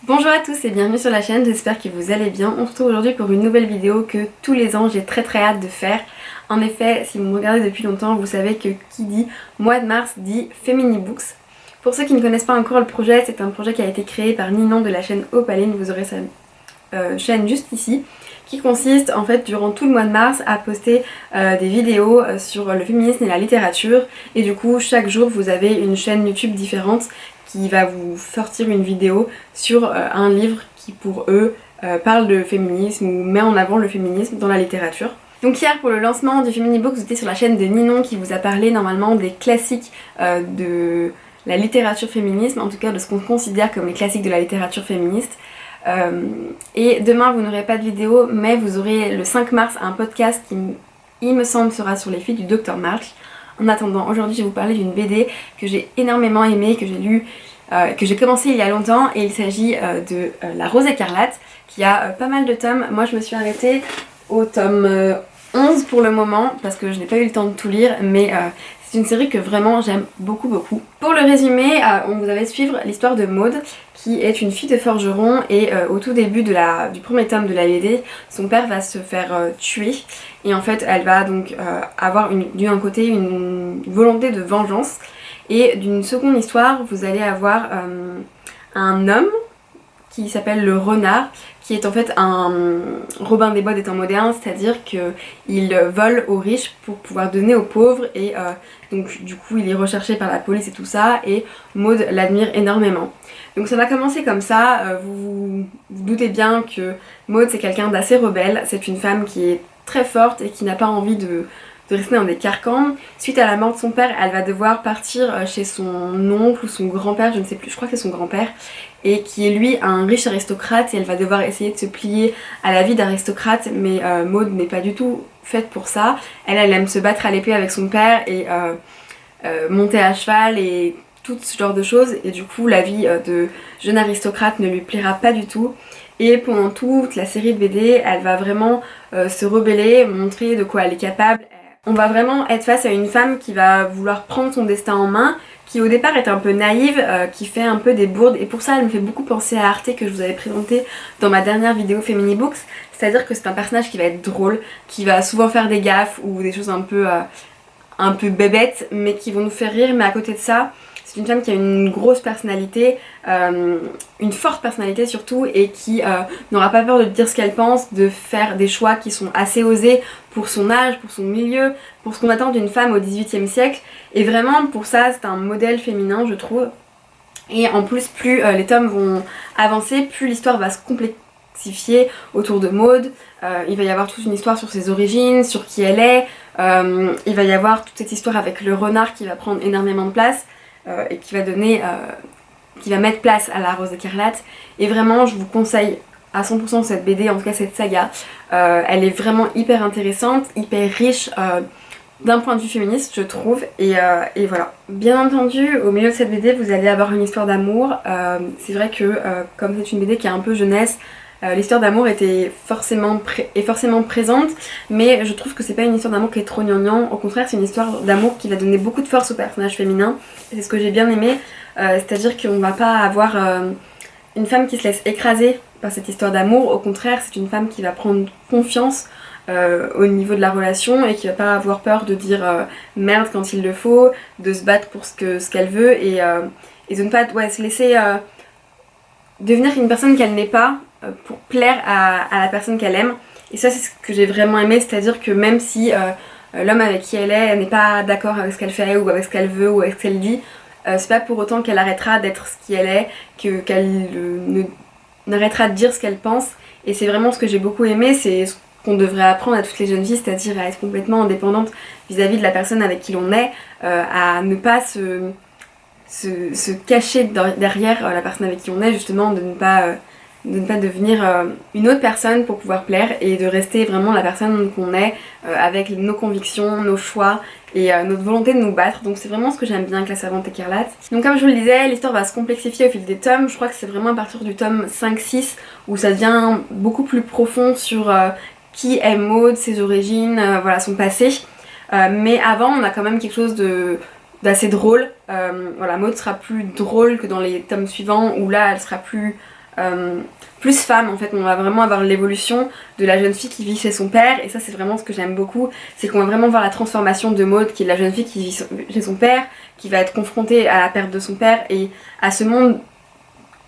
Bonjour à tous et bienvenue sur la chaîne, j'espère que vous allez bien. On se retrouve aujourd'hui pour une nouvelle vidéo que tous les ans j'ai très hâte de faire. En effet, si vous me regardez depuis longtemps, vous savez que qui dit mois de mars dit Feminibooks. Pour ceux qui ne connaissent pas encore le projet, c'est un projet qui a été créé par Ninon de la chaîne Opaline, vous aurez sa chaîne juste ici, qui consiste en fait durant tout le mois de mars à poster des vidéos sur le féminisme et la littérature, et du coup chaque jour vous avez une chaîne YouTube différente qui va vous sortir une vidéo sur un livre qui pour eux parle de féminisme ou met en avant le féminisme dans la littérature. Donc hier pour le lancement du Feminibooks, vous étiez sur la chaîne de Ninon qui vous a parlé normalement des classiques de la littérature féminisme, en tout cas de ce qu'on considère comme les classiques de la littérature féministe. Et demain vous n'aurez pas de vidéo, mais vous aurez le 5 mars un podcast qui, il me semble, sera sur les filles du Dr March. En attendant, aujourd'hui je vais vous parler d'une BD que j'ai énormément aimée, que j'ai lue, que j'ai commencé il y a longtemps, et il s'agit de La Rose écarlate, qui a pas mal de tomes. Moi je me suis arrêtée au tome 11 pour le moment, parce que je n'ai pas eu le temps de tout lire, mais c'est une série que vraiment j'aime beaucoup. Pour le résumé, on vous avait suivre l'histoire de Maud, qui est une fille de forgeron, et au tout début du premier tome de la BD, son père va se faire tuer, et en fait elle va donc avoir d'un côté une volonté de vengeance, et d'une seconde histoire vous allez avoir un homme qui s'appelle le renard, qui est en fait un Robin des Bois des temps modernes, c'est-à-dire qu'il vole aux riches pour pouvoir donner aux pauvres, et donc du coup il est recherché par la police et tout ça, et Maud l'admire énormément. Donc ça va commencer comme ça, vous doutez bien que Maud c'est quelqu'un d'assez rebelle, c'est une femme qui est très forte et qui n'a pas envie de rester dans des carcans. Suite à la mort de son père, elle va devoir partir chez son oncle ou son grand-père, je ne sais plus, je crois que c'est son grand-père, et qui est lui un riche aristocrate, et elle va devoir essayer de se plier à la vie d'aristocrate, mais Maud n'est pas du tout faite pour ça. Elle aime se battre à l'épée avec son père et monter à cheval et tout ce genre de choses, et du coup la vie de jeune aristocrate ne lui plaira pas du tout. Et pendant toute la série de BD, elle va vraiment se rebeller, montrer de quoi elle est capable. On va vraiment être face à une femme qui va vouloir prendre son destin en main, qui au départ est un peu naïve, qui fait un peu des bourdes, et pour ça elle me fait beaucoup penser à Arte, que je vous avais présenté dans ma dernière vidéo Feminibooks. C'est-à-dire que c'est un personnage qui va être drôle, qui va souvent faire des gaffes ou des choses un peu bébêtes, mais qui vont nous faire rire. Mais à côté de ça, c'est une femme qui a une grosse personnalité, une forte personnalité surtout, et qui n'aura pas peur de dire ce qu'elle pense, de faire des choix qui sont assez osés pour son âge, pour son milieu, pour ce qu'on attend d'une femme au XVIIIe siècle. Et vraiment pour ça c'est un modèle féminin, je trouve. Et en plus, plus les tomes vont avancer, plus l'histoire va se complexifier autour de Maud. Il va y avoir toute une histoire sur ses origines, sur qui elle est. Il va y avoir toute cette histoire avec le renard qui va prendre énormément de place et qui va mettre place à La Rose écarlate. Et vraiment je vous conseille à 100% cette BD, en tout cas cette saga. Elle est vraiment hyper intéressante, hyper riche d'un point de vue féministe, je trouve, et voilà. Bien entendu, au milieu de cette BD vous allez avoir une histoire d'amour. C'est vrai que comme c'est une BD qui est un peu jeunesse, l'histoire d'amour est forcément présente, mais je trouve que c'est pas une histoire d'amour qui est trop gnangnan. Au contraire, c'est une histoire d'amour qui va donner beaucoup de force au personnage féminin, et c'est ce que j'ai bien aimé. C'est-à-dire qu'on va pas avoir une femme qui se laisse écraser par cette histoire d'amour. Au contraire, c'est une femme qui va prendre confiance au niveau de la relation, et qui va pas avoir peur de dire merde quand il le faut, de se battre pour ce qu'elle veut, et de ne pas se laisser devenir une personne qu'elle n'est pas pour plaire à la personne qu'elle aime. Et ça c'est ce que j'ai vraiment aimé, c'est-à-dire que même si l'homme avec qui elle n'est pas d'accord avec ce qu'elle fait ou avec ce qu'elle veut ou avec ce qu'elle dit, c'est pas pour autant qu'elle arrêtera d'être ce qui elle est, qu'elle n'arrêtera de dire ce qu'elle pense. Et c'est vraiment ce que j'ai beaucoup aimé, c'est ce qu'on devrait apprendre à toutes les jeunes filles, c'est-à-dire à être complètement indépendante vis-à-vis de la personne avec qui l'on est, à ne pas se cacher derrière la personne avec qui on est, justement, de ne pas devenir une autre personne pour pouvoir plaire, et de rester vraiment la personne qu'on est, avec nos convictions, nos choix et notre volonté de nous battre. Donc c'est vraiment ce que j'aime bien avec La Servante écarlate. Donc comme je vous le disais, l'histoire va se complexifier au fil des tomes. Je crois que c'est vraiment à partir du tome 5-6 où ça devient beaucoup plus profond sur qui est Maud, ses origines, voilà, son passé. Mais avant on a quand même quelque chose d'assez drôle. Voilà, Maud sera plus drôle que dans les tomes suivants, où là elle sera plus plus femme en fait. On va vraiment avoir l'évolution de la jeune fille qui vit chez son père, et ça c'est vraiment ce que j'aime beaucoup, c'est qu'on va vraiment voir la transformation de Maud, qui est la jeune fille qui vit chez son père, qui va être confrontée à la perte de son père et à ce monde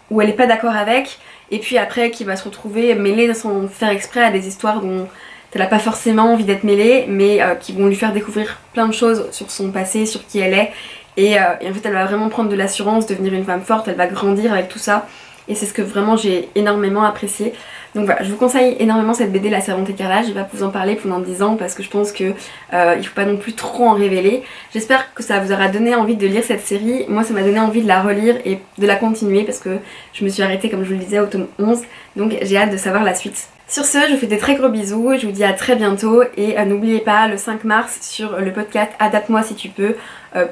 où elle est pas d'accord avec, et puis après qui va se retrouver mêlée sans faire exprès à des histoires dont elle n'a pas forcément envie d'être mêlée, mais qui vont lui faire découvrir plein de choses sur son passé, sur qui elle est, et en fait elle va vraiment prendre de l'assurance, devenir une femme forte, elle va grandir avec tout ça, et c'est ce que vraiment j'ai énormément apprécié. Donc voilà, je vous conseille énormément cette BD La Servante écarlate. Je vais pas vous en parler pendant 10 ans parce que je pense que il faut pas non plus trop en révéler. J'espère que ça vous aura donné envie de lire cette série. Moi ça m'a donné envie de la relire et de la continuer parce que je me suis arrêtée, comme je vous le disais, au tome 11, donc j'ai hâte de savoir la suite. Sur ce, je vous fais des très gros bisous, je vous dis à très bientôt, et n'oubliez pas le 5 mars sur le podcast Adapte-moi si tu peux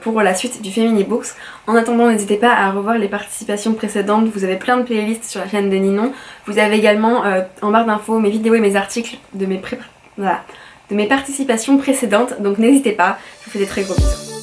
pour la suite du Femini Books. En attendant, n'hésitez pas à revoir les participations précédentes, vous avez plein de playlists sur la chaîne de Ninon. Vous avez également en barre d'infos mes vidéos et mes articles de mes participations précédentes, donc n'hésitez pas, je vous fais des très gros bisous.